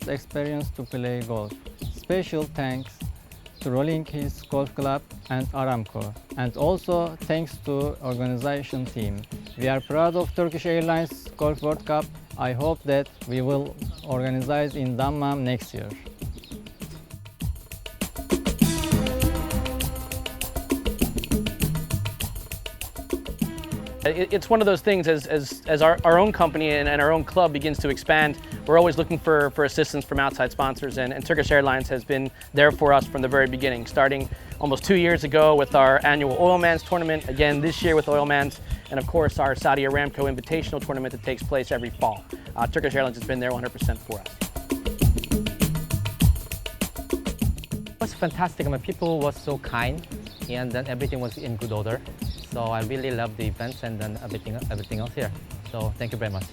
best experience to play golf. Special thanks to Rolling Hills Golf Club and Aramco, and also thanks to organization team. We are proud of Turkish Airlines Golf World Cup. I hope that we will organize in Dammam next year. It's one of those things, as our own company and our own club begins to expand, we're always looking for assistance from outside sponsors, and Turkish Airlines has been there for us from the very beginning, starting almost 2 years ago with our annual Oilmans tournament, again this year with Oilmans, and of course our Saudi Aramco Invitational tournament that takes place every fall. Turkish Airlines has been there 100% for us. It was fantastic. I mean, people were so kind, and then everything was in good order. So I really love the events and then everything else here. So thank you very much.